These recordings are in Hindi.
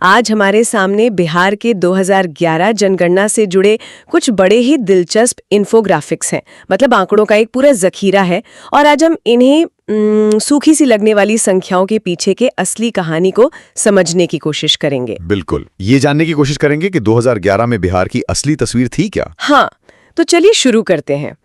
आज हमारे सामने बिहार के 2011 जनगणना से जुड़े कुछ बड़े ही दिलचस्प इन्फोग्राफिक्स हैं। मतलब आंकड़ों का एक पूरा जखीरा है और आज हम इन्हें सूखी सी लगने वाली संख्याओं के पीछे के असली कहानी को समझने की कोशिश करेंगे। बिल्कुल, ये जानने की कोशिश करेंगे कि 2011 में बिहार की असली तस्वीर थी क्या। हाँ, तो चलिए शुरू करते हैं।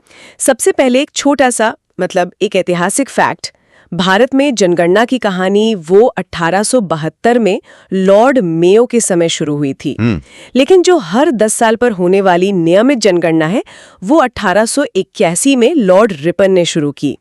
सबसे पहले एक छोटा सा एक ऐतिहासिक फैक्ट। भारत में जनगणना की कहानी वो 1872 में लॉर्ड मेयो के समय शुरू हुई थी। लेकिन जो हर 10 साल पर होने वाली नियमित जनगणना है वो 1881 में लॉर्ड रिपन ने शुरू की।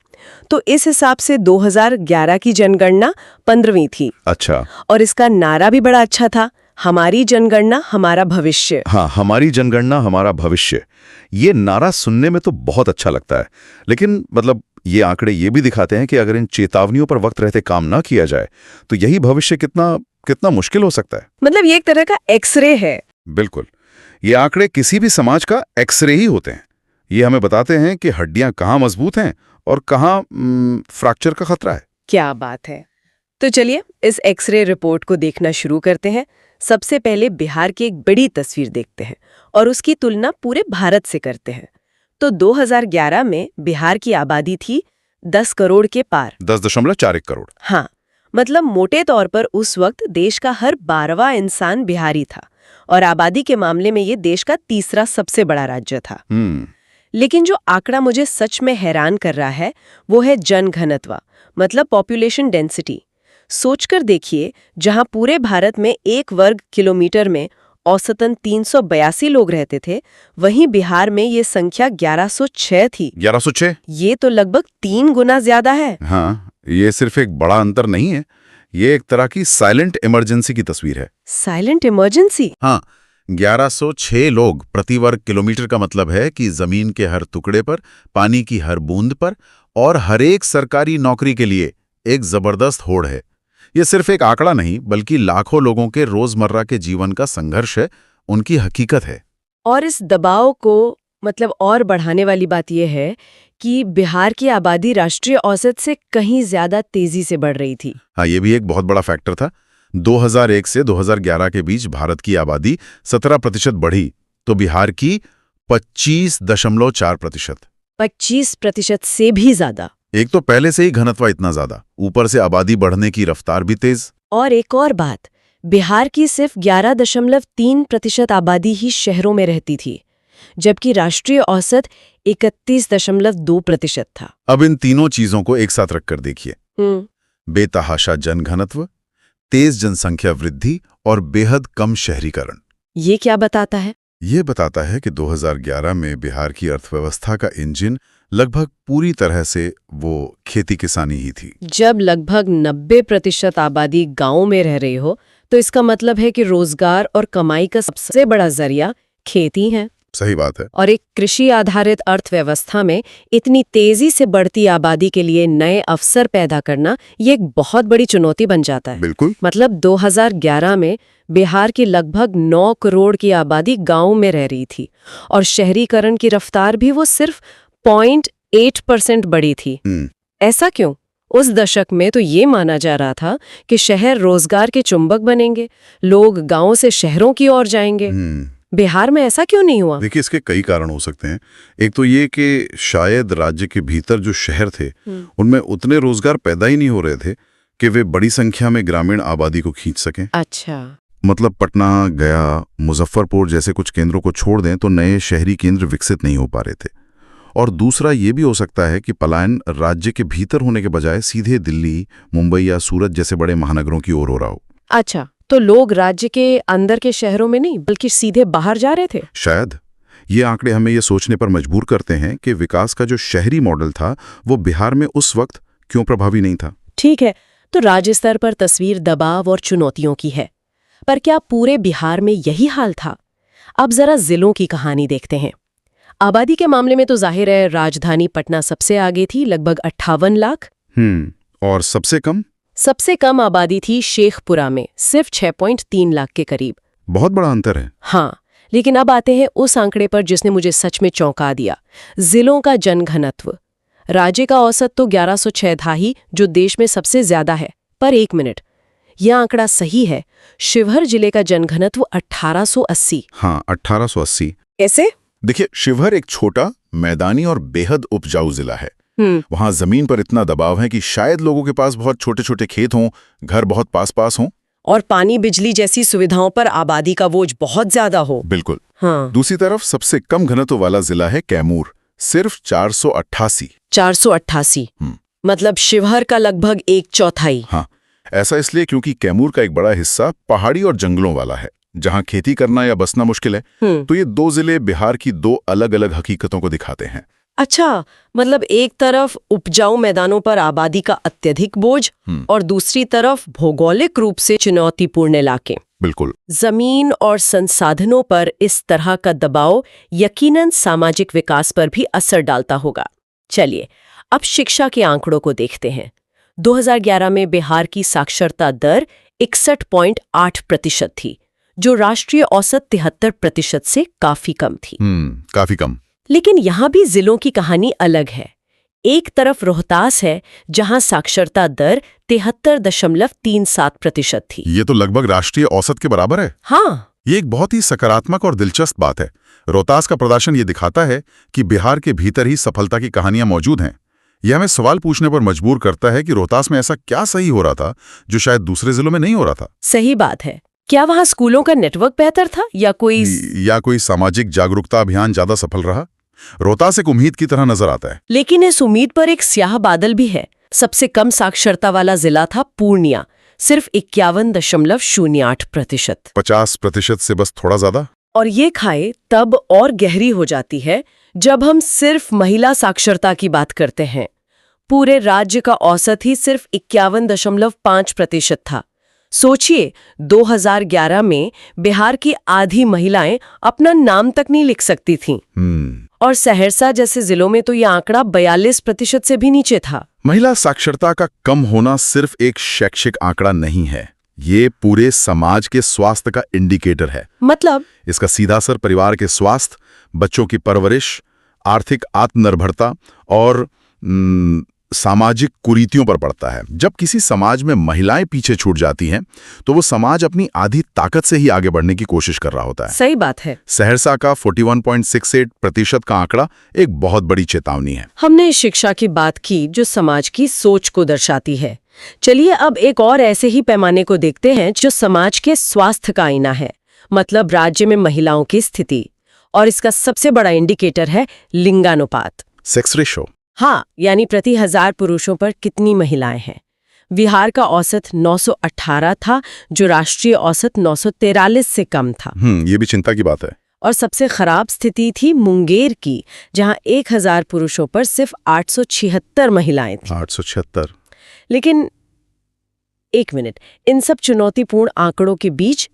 तो इस हिसाब से 2011 की जनगणना 15वीं थी। अच्छा। और इसका नारा भी बड़ा अच्छा था, हमारी जनगणना हमारा भविष्य। हाँ, हमारी जनगणना हमारा भविष्य। ये नारा सुनने में तो बहुत अच्छा लगता है, लेकिन ये आंकड़े ये भी दिखाते हैं कि अगर इन चेतावनियों पर वक्त रहते काम ना किया जाए तो यही भविष्य कितना मुश्किल हो सकता है। ये एक तरह का एक्सरे है। बिल्कुल, ये आंकड़े किसी भी समाज का एक्सरे ही होते हैं। ये हमें बताते हैं कि हड्डियां कहाँ मजबूत हैं और कहाँ फ्रैक्चर का खतरा है। क्या बात है। तो चलिए इस एक्सरे रिपोर्ट को देखना शुरू करते हैं। सबसे पहले बिहार की एक बड़ी तस्वीर देखते हैं और उसकी तुलना पूरे भारत से करते हैं। तो 2011 में बिहार की आबादी थी 10 करोड़ के पार। 10.41 करोड़। हाँ, मोटे तौर पर उस वक्त देश का हर 12वां इंसान बिहारी था और आबादी के मामले में ये देश का तीसरा सबसे बड़ा राज्य था। लेकिन जो आंकड़ा मुझे सच में हैरान कर रहा है वो है जनघनत्व, पॉपुलेशन डेंसिटी। सोचकर देखिए, जहां पूरे भारत में 1 वर्ग किलोमीटर में औसतन 382 लोग रहते थे, वहीं बिहार में ये संख्या 1106 थी। 1106? ये तो लगभग 3 गुना ज्यादा है। हाँ, ये सिर्फ एक बड़ा अंतर नहीं है, ये एक तरह की साइलेंट इमरजेंसी की तस्वीर है। Silent emergency? हाँ, 1106 लोग प्रति वर्ग किलोमीटर का मतलब है कि जमीन के हर टुकड़े पर, पानी की हर बूंद पर और हर एक सरकारी नौकरी के लिए एक जबरदस्त होड़ है। ये सिर्फ एक आंकड़ा नहीं, बल्कि लाखों लोगों के रोजमर्रा के जीवन का संघर्ष है, उनकी हकीकत है। और इस दबाव को और बढ़ाने वाली बात यह है कि बिहार की आबादी राष्ट्रीय औसत से कहीं ज्यादा तेजी से बढ़ रही थथी। हाँ, ये भी एक बहुत बड़ा फैक्टर था। 2001 से 2011 के बीच भारत की आबादी 17% बढ़ी, तो बिहार की 25.4%। 25% से भी ज्यादा। एक तो पहले से ही घनत्व इतना ज्यादा, ऊपर से आबादी बढ़ने की रफ्तार भी तेज। और एक और बात, बिहार की सिर्फ 11.3% आबादी ही शहरों में रहती थी, जबकि राष्ट्रीय औसत 31.2% था। अब इन तीनों चीजों को एक साथ रखकर देखिए, बेतहाशा जनघनत्व, तेज जनसंख्या वृद्धि और बेहद कम शहरीकरण। ये क्या बताता है? ये बताता है कि 2011 में बिहार की अर्थव्यवस्था का इंजन लगभग पूरी तरह से वो खेती किसानी ही थी। जब लगभग 90% आबादी गांव में रह रही हो, तो इसका मतलब है कि रोजगार और कमाई का सबसे बड़ा जरिया खेती है। सही बात है। और एक कृषि आधारित अर्थव्यवस्था में इतनी तेजी से बढ़ती आबादी के लिए नए अवसर पैदा करना ये एक बहुत बड़ी चुनौती बन जाता है। बिल्कुल। 2011 में बिहार की लगभग 9 करोड़ की आबादी गांव में रह रही थी और शहरीकरण की रफ्तार भी वो सिर्फ 0.8% बढ़ी थी। ऐसा क्यों? उस दशक में तो ये माना जा रहा था कि शहर रोजगार के चुंबक बनेंगे, लोग गांव से शहरों की ओर जाएंगे। बिहार में ऐसा क्यों नहीं हुआ? देखिए, इसके कई कारण हो सकते हैं। एक तो ये कि शायद राज्य के भीतर जो शहर थे उनमें उतने रोजगार पैदा ही नहीं हो रहे थे कि वे बड़ी संख्या में ग्रामीण आबादी को खींच सकें। अच्छा। पटना, गया, मुजफ्फरपुर जैसे कुछ केंद्रों को छोड़ दें तो नए शहरी केंद्र विकसित नहीं हो पा रहे थे। और दूसरा ये भी हो सकता है कि पलायन राज्य के भीतर होने के बजाय सीधे दिल्ली, मुंबई या सूरत जैसे बड़े महानगरों की ओर हो रहा हो। अच्छा, तो लोग राज्य के अंदर के शहरों में नहीं बल्कि सीधे बाहर जा रहे थे। शायद ये आंकड़े हमें ये सोचने पर मजबूर करते हैं कि विकास का जो शहरी मॉडल था वो बिहार में उस वक्त क्यों प्रभावी नहीं था। ठीक है, तो राज्य स्तर पर तस्वीर दबाव और चुनौतियों की है, पर क्या पूरे बिहार में यही हाल था? अब जरा जिलों की कहानी देखते हैं। आबादी के मामले में तो जाहिर है राजधानी पटना सबसे आगे थी, लगभग 58 लाख। और सबसे कम आबादी थी शेखपुरा में, सिर्फ 6.3 लाख के करीब। बहुत बड़ा अंतर है। हाँ, लेकिन अब आते हैं उस आंकड़े पर जिसने मुझे सच में चौंका दिया, जिलों का जनघनत्व। राज्य का औसत तो 1106 था ही, जो देश में सबसे ज्यादा है। पर एक मिनट, यह आंकड़ा सही है। शिवहर जिले का जनघनत्व 1880। हाँ, 1880। कैसे? देखिए, शिवहर एक छोटा, मैदानी और बेहद उपजाऊ जिला है। वहां जमीन पर इतना दबाव है कि शायद लोगों के पास बहुत छोटे छोटे खेत हों, घर बहुत पास पास हों, और पानी बिजली जैसी सुविधाओं पर आबादी का बोझ बहुत ज्यादा हो। बिल्कुल। हाँ। दूसरी तरफ सबसे कम घनत्व वाला जिला है कैमूर, सिर्फ 488। 488 मतलब शिवहर का लगभग 1/4। हाँ, ऐसा इसलिए क्योंकि कैमूर का एक बड़ा हिस्सा पहाड़ी और जंगलों वाला है, जहां खेती करना या बसना मुश्किल है। तो ये दो जिले बिहार की दो अलग अलग हकीकतों को दिखाते हैं। अच्छा, मतलब एक तरफ उपजाऊ मैदानों पर आबादी का अत्यधिक बोझ और दूसरी तरफ भौगोलिक रूप से चुनौतीपूर्ण इलाके। बिल्कुल। जमीन और संसाधनों पर इस तरह का दबाव यकीनन सामाजिक विकास पर भी असर डालता होगा। चलिए, अब शिक्षा के आंकड़ों को देखते हैं। 2011 में बिहार की साक्षरता दर 61.8% थी, जो राष्ट्रीय औसत 73% से काफी कम थी। काफी कम। लेकिन यहाँ भी जिलों की कहानी अलग है। एक तरफ रोहतास है, जहाँ साक्षरता दर 73.37% थी। ये तो लगभग राष्ट्रीय औसत के बराबर है। हाँ, ये एक बहुत ही सकारात्मक और दिलचस्प बात है। रोहतास का प्रदर्शन ये दिखाता है कि बिहार के भीतर ही सफलता की कहानियां मौजूद हैं। यह हमें सवाल पूछने पर मजबूर करता है कि रोहतास में ऐसा क्या सही हो रहा था जो शायद दूसरे जिलों में नहीं हो रहा था। सही बात है। क्या वहाँ स्कूलों का नेटवर्क बेहतर था या कोई सामाजिक जागरूकता अभियान ज्यादा सफल रहा? रोहतास एक उम्मीद की तरह नजर आता है। लेकिन इस उम्मीद पर एक स्याह बादल भी है। सबसे कम साक्षरता वाला जिला था पूर्णिया, सिर्फ 51.08%। 50% से बस थोड़ा ज्यादा। और ये खाए तब और गहरी हो जाती है जब हम सिर्फ महिला साक्षरता की बात करते हैं। पूरे राज्य का औसत ही सिर्फ 51.5% था। सोचिए, 2011 में बिहार की आधी महिलाएं अपना नाम तक नहीं लिख सकती थीं। और सहरसा जैसे जिलों में तो यह आंकड़ा 42% से भी नीचे था। महिला साक्षरता का कम होना सिर्फ एक शैक्षिक आंकड़ा नहीं है, ये पूरे समाज के स्वास्थ्य का इंडिकेटर है। मतलब इसका सीधा असर परिवार के स्वास्थ्य, बच्चों की परवरिश, आर्थिक आत्मनिर्भरता और सामाजिक कुरीतियों पर पड़ता है। जब किसी समाज में महिलाएं पीछे छूट जाती हैं, तो वो समाज अपनी आधी ताकत से ही आगे बढ़ने की कोशिश कर रहा होता है। सही बात है। सहरसा का 41.68% का आंकड़ा एक बहुत बड़ी चेतावनी है। हमने शिक्षा की बात की जो समाज की सोच को दर्शाती है। चलिए अब एक और ऐसे ही पैमाने को देखते हैं जो समाज के स्वास्थ्य का आईना है, मतलब राज्य में महिलाओं की स्थिति। और इसका सबसे बड़ा इंडिकेटर है लिंगानुपात, सेक्स रेशो। हाँ, यानी प्रति 1000 पुरुषों पर कितनी महिलाएं हैं। बिहार का औसत 918 था, जो राष्ट्रीय औसत 943 से कम था। ये भी चिंता की बात है। और सबसे खराब स्थिति थी मुंगेर की, जहां 1000 पुरुषों पर सिर्फ 876 महिलाएं थीं। 876। लेकिन एक मिनट, इन सब चुनौतीपूर्ण आंकड़ों के बीच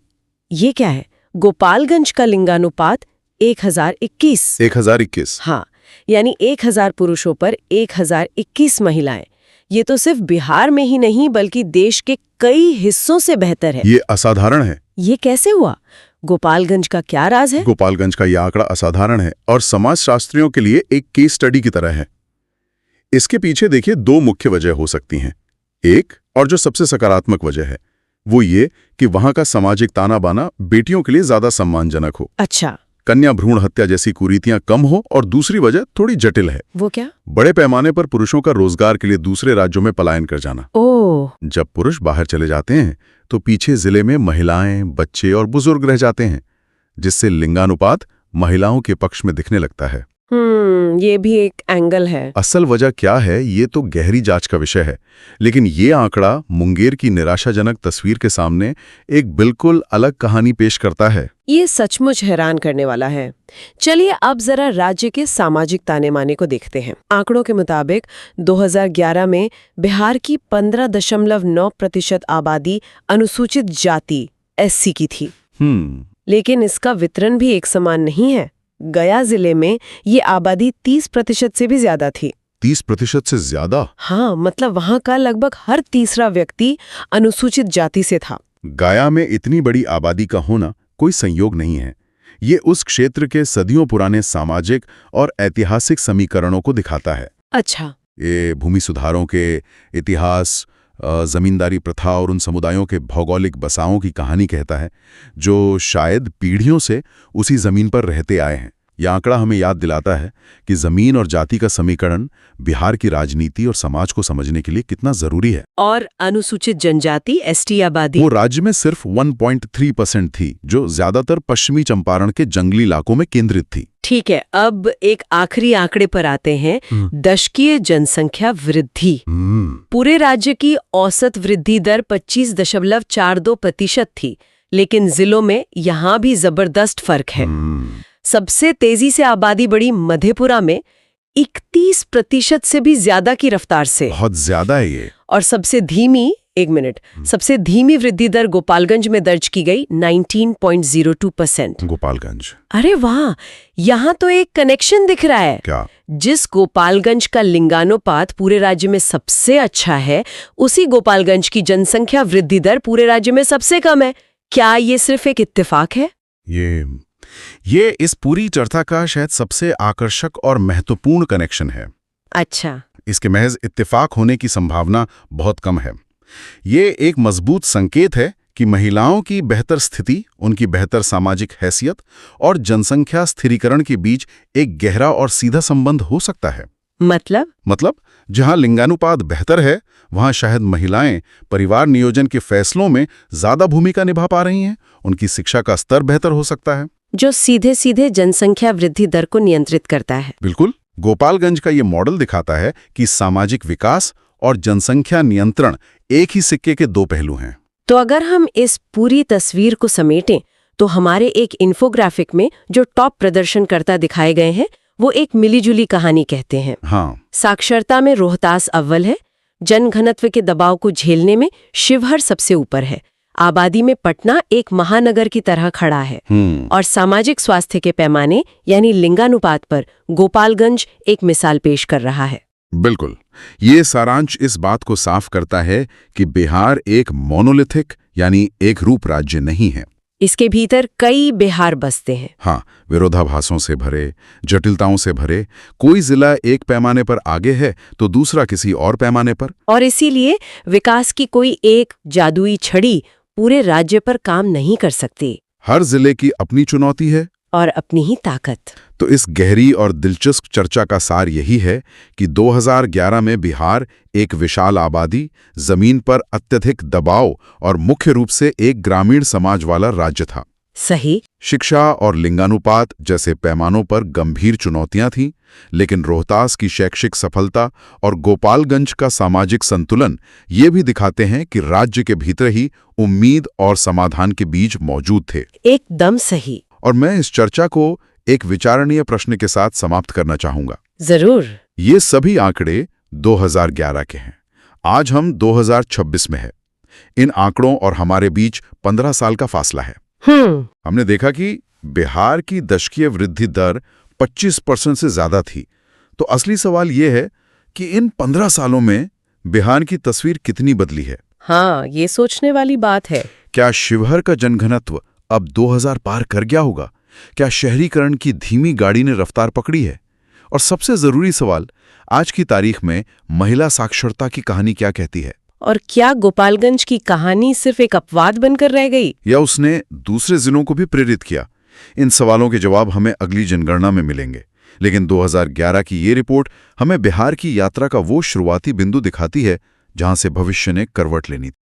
ये क्या है? गोपालगंज का लिंगानुपात 1021। 1021। हाँ, यानी 1000 पुरुषों पर 1021 महिलाएं। ये तो सिर्फ बिहार में ही नहीं बल्कि देश के कई हिस्सों से बेहतर है। ये असाधारण है। ये कैसे हुआ? गोपालगंज का क्या राज है? गोपालगंज का यह आंकड़ा असाधारण है और समाजशास्त्रियों के लिए एक केस स्टडी की तरह है। इसके पीछे देखिए 2 मुख्य वजह हो सकती हैं। एक, और जो सबसे सकारात्मक वजह है, वो ये कि वहां का सामाजिक ताना बाना बेटियों के लिए ज्यादा सम्मानजनक हो। अच्छा, कन्या भ्रूण हत्या जैसी कुरीतियां कम हो। और दूसरी वजह थोड़ी जटिल है। वो क्या? बड़े पैमाने पर पुरुषों का रोजगार के लिए दूसरे राज्यों में पलायन कर जाना। ओह, जब पुरुष बाहर चले जाते हैं तो पीछे जिले में महिलाएं, बच्चे और बुजुर्ग रह जाते हैं, जिससे लिंगानुपात महिलाओं के पक्ष में दिखने लगता है। ये भी एक एंगल है। असल वजह क्या है, ये तो गहरी जांच का विषय है। लेकिन ये आंकड़ा मुंगेर की निराशाजनक तस्वीर के सामने एक बिल्कुल अलग कहानी पेश करता है। ये सचमुच हैरान करने वाला है। चलिए अब जरा राज्य के सामाजिक ताने-बाने को देखते हैं। आंकड़ों के मुताबिक 2011 में बिहार की 15.9% आबादी अनुसूचित जाति SC की थी। लेकिन इसका वितरण भी एक समान नहीं है। गया जिले में ये आबादी 30% से भी ज्यादा थी। 30% से ज्यादा? हाँ, मतलब वहाँ का लगभग हर तीसरा व्यक्ति अनुसूचित जाति से था। गया में इतनी बड़ी आबादी का होना कोई संयोग नहीं है। ये उस क्षेत्र के सदियों पुराने सामाजिक और ऐतिहासिक समीकरणों को दिखाता है। अच्छा। ये भूमि सुधारों के इतिहास, जमींदारी प्रथा और उन समुदायों के भौगोलिक बसाओं की कहानी कहता है, जो शायद पीढ़ियों से उसी जमीन पर रहते आए हैं। यह आंकड़ा हमें याद दिलाता है कि जमीन और जाति का समीकरण बिहार की राजनीति और समाज को समझने के लिए कितना जरूरी है। और अनुसूचित जनजाति एसटी आबादी वो राज्य में सिर्फ 1.3% थी, जो ज्यादातर पश्चिमी चंपारण के जंगली इलाकों में केंद्रित थी। ठीक है, अब एक आखिरी आंकड़े पर आते हैं, दशकीय जनसंख्या वृद्धि। पूरे राज्य की औसत वृद्धि दर 25.42% थी, लेकिन जिलों में यहाँ भी जबरदस्त फर्क है। सबसे तेजी से आबादी बढ़ी मधेपुरा में 31% से भी ज्यादा की रफ्तार से। बहुत ज्यादा है ये। और सबसे धीमी वृद्धि दर गोपालगंज में दर्ज की गई 19.02%। गोपालगंज, अरे वाह, यहाँ तो एक कनेक्शन दिख रहा है। क्या? जिस गोपालगंज का लिंगानुपात पूरे राज्य में सबसे अच्छा है, उसी गोपालगंज की जनसंख्या वृद्धि दर पूरे राज्य में सबसे कम है। क्या ये सिर्फ एक इत्तेफाक है? ये इस पूरी चर्चा का शायद सबसे आकर्षक और महत्वपूर्ण कनेक्शन है। अच्छा। इसके महज इत्तेफाक होने की संभावना बहुत कम है। ये एक मजबूत संकेत है कि महिलाओं की बेहतर स्थिति, उनकी बेहतर सामाजिक हैसियत और जनसंख्या स्थिरीकरण के बीच एक गहरा और सीधा संबंध हो सकता है। मतलब जहां लिंगानुपात बेहतर है, वहां शायद महिलाएं परिवार नियोजन के फैसलों में ज्यादा भूमिका निभा पा रही हैं, उनकी शिक्षा का स्तर बेहतर हो सकता है, जो सीधे सीधे जनसंख्या वृद्धि दर को नियंत्रित करता है। बिल्कुल। गोपालगंज का ये मॉडल दिखाता है कि सामाजिक विकास और जनसंख्या नियंत्रण एक ही सिक्के के दो पहलू हैं। तो अगर हम इस पूरी तस्वीर को समेटें, तो हमारे एक इन्फोग्राफिक में जो टॉप प्रदर्शनकर्ता दिखाए गए हैं, वो एक मिलीजुली कहानी कहते हैं। हाँ। साक्षरता में रोहतास अव्वल है, जनघनत्व के दबाव को झेलने में शिवहर सबसे ऊपर है, आबादी में पटना एक महानगर की तरह खड़ा है, और सामाजिक स्वास्थ्य के पैमाने यानी लिंगानुपात पर गोपालगंज एक मिसाल पेश कर रहा है। बिल्कुल। ये सारांश इस बात को साफ करता है कि बिहार एक मोनोलिथिक यानी एक रूप राज्य नहीं है। इसके भीतर कई बिहार बसते हैं। हाँ, विरोधाभासों से भरे, जटिलताओं से भरे। कोई जिला एक पैमाने पर आगे है तो दूसरा किसी और पैमाने पर। और इसीलिए विकास की कोई एक जादुई छड़ी पूरे राज्य पर काम नहीं कर सकती। हर जिले की अपनी चुनौती है और अपनी ही ताकत। तो इस गहरी और दिलचस्प चर्चा का सार यही है कि 2011 में बिहार एक विशाल आबादी, जमीन पर अत्यधिक दबाव और मुख्य रूप से एक ग्रामीण समाज वाला राज्य था। सही। शिक्षा और लिंगानुपात जैसे पैमानों पर गंभीर चुनौतियां थीं, लेकिन रोहतास की शैक्षिक सफलता और गोपालगंज का सामाजिक संतुलन ये भी दिखाते हैं कि राज्य के भीतर ही उम्मीद और समाधान के बीज मौजूद थे। एकदम सही। और मैं इस चर्चा को एक विचारणीय प्रश्न के साथ समाप्त करना चाहूंगा। जरूर। ये सभी आंकड़े 2011 के हैं। आज हम 2026 में हैं। इन आंकड़ों और हमारे बीच 15 साल का फासला है। हमने देखा कि बिहार की दशकीय वृद्धि दर 25% से ज्यादा थी। तो असली सवाल ये है कि इन 15 सालों में बिहार की तस्वीर कितनी बदली है। हाँ, ये सोचने वाली बात है। क्या शिवहर का जनघनत्व अब 2000 पार कर गया होगा? क्या शहरीकरण की धीमी गाड़ी ने रफ्तार पकड़ी है? और सबसे जरूरी सवाल, आज की तारीख में महिला साक्षरता की कहानी क्या कहती है? और क्या गोपालगंज की कहानी सिर्फ एक अपवाद बनकर रह गई, या उसने दूसरे जिलों को भी प्रेरित किया? इन सवालों के जवाब हमें अगली जनगणना में मिलेंगे। लेकिन 2011 की ये रिपोर्ट हमें बिहार की यात्रा का वो शुरुआती बिंदु दिखाती है जहां से भविष्य ने करवट लेनी थी।